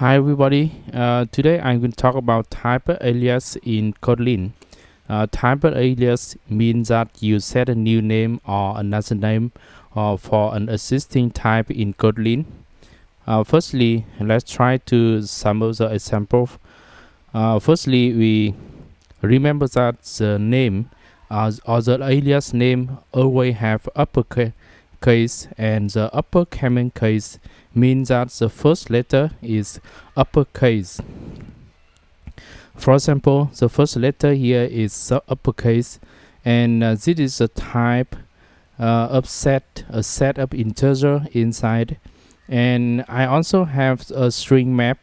Hi everybody. Today I'm going to talk about type alias in Kotlin. Type alias means that you set a new name or another name for an existing type in Kotlin. Firstly, let's try to some of the examples. Firstly, we remember that the name or the alias name always have uppercase, and the upper common case means that the first letter is uppercase. For example, the first letter here is uppercase, and this is a type of a set of integer inside. And I also have a string map.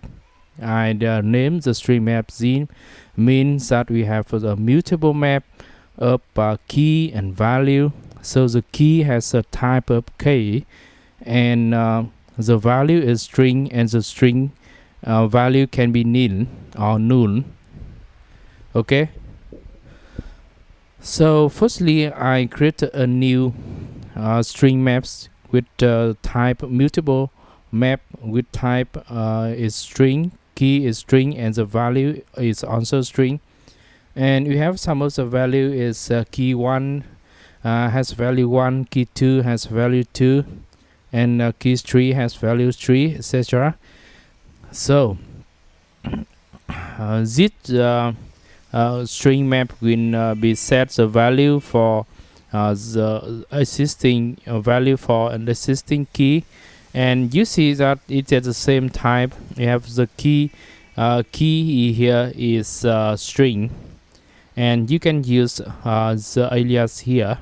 I name the string map Z means that we have a mutable map of key and value. So the key has a type of k, and the value is string, and the string value can be nil or null. Okay, so firstly I create a new string maps with type mutable map with type is string, key is string, and the value is also string. And we have some of the value is key 1 has value 1, key 2 has value 2, and key 3 has value 3, etc. So this string map will be set the value for the existing value for an existing key, and you see that it's at the same type. We have the key here is string, and you can use the alias here.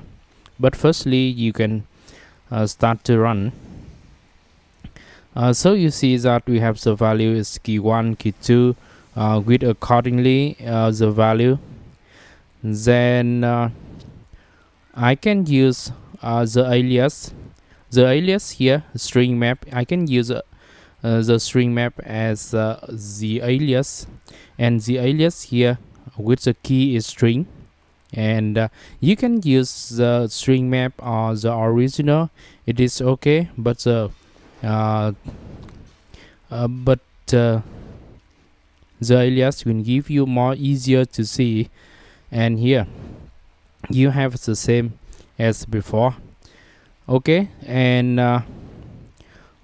But firstly you can start to run. So you see that we have the value is key 1, key 2 with accordingly the value. Then I can use the alias. The alias here, string map, I can use the string map as the alias, and the alias here with the key is string. And you can use the string map or the original, it is okay, but the alias will give you more easier to see. And here you have the same as before. Okay, and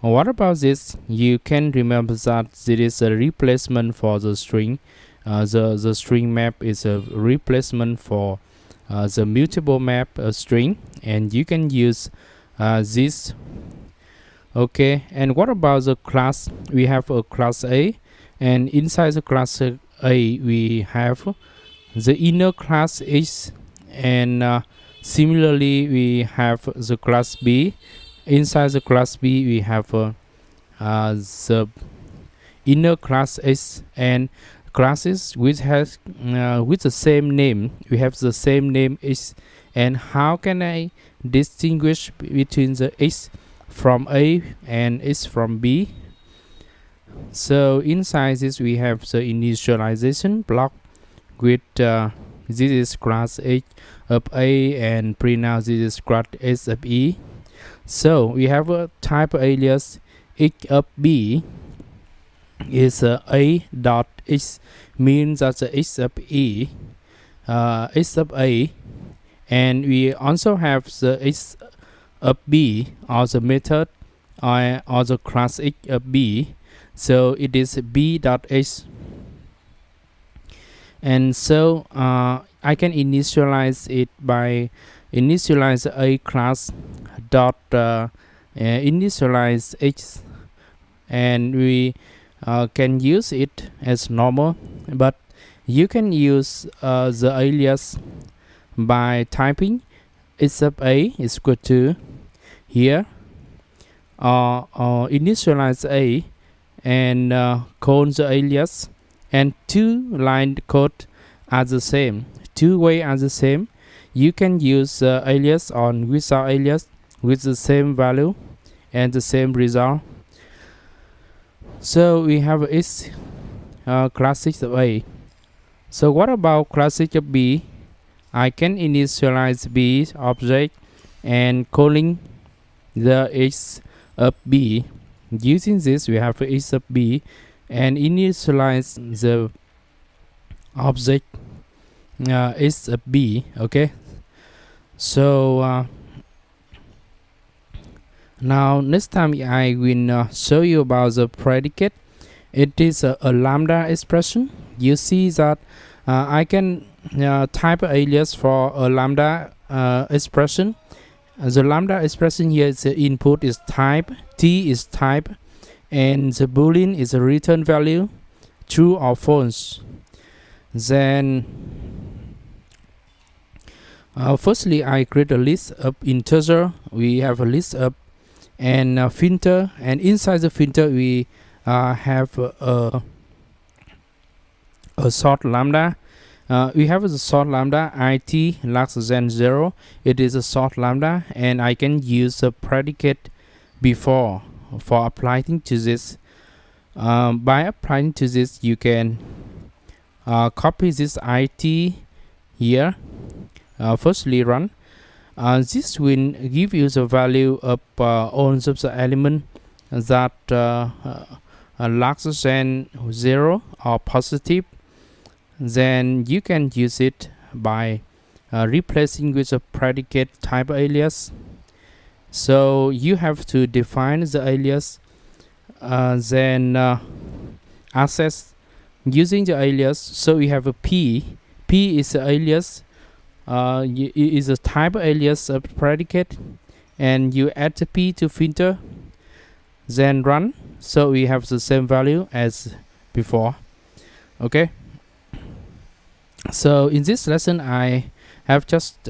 what about this? You can remember that it is a replacement for the string. The string map is a replacement for the mutable map string, and you can use this. Okay, and what about the class? We have a class A, and inside the class A we have the inner class X, and similarly we have the class B. Inside the class B we have the inner class S, and classes which has with the same name. We have the same name X, and how can I distinguish between the X from A and X from B? So inside this we have the initialization block with this is class X of A, and pre-now this is class S of E. So we have a type alias X of B is A dot X, means that the X of E, X of A, and we also have the X of B or the method or the class X of B. So it is B dot X, and so I can initialize it by initialize A class dot initialize X, and we can use it as normal, but you can use the alias by typing X of A is equal to here or initialize A and call the alias, and two line code are the same, two way are the same. You can use alias on without alias with the same value and the same result. So we have X classic of A. So what about classic of B? I can initialize B object and calling the X of B. Using this we have X of B and initialize the object is a b. Okay, so now next time I will show you about the predicate. It is a lambda expression. You see that I can type alias for a lambda expression. The lambda expression here is the input is type, t is type, and the boolean is a return value, true or false. Then firstly I create a list of integer. We have a list of and filter, and inside the filter we have a sort lambda. We have a sort lambda it less than 0. It is a sort lambda, and I can use a predicate before for applying to this. By applying to this, you can copy this it here. Firstly run. This will give you the value of all of the element that less than 0 or positive. Then you can use it by replacing with a predicate type alias. So you have to define the alias, then access using the alias. So we have a p is the alias, is a type alias of predicate, and you add the p to filter, then run. So we have the same value as before. Okay, so in this lesson I have just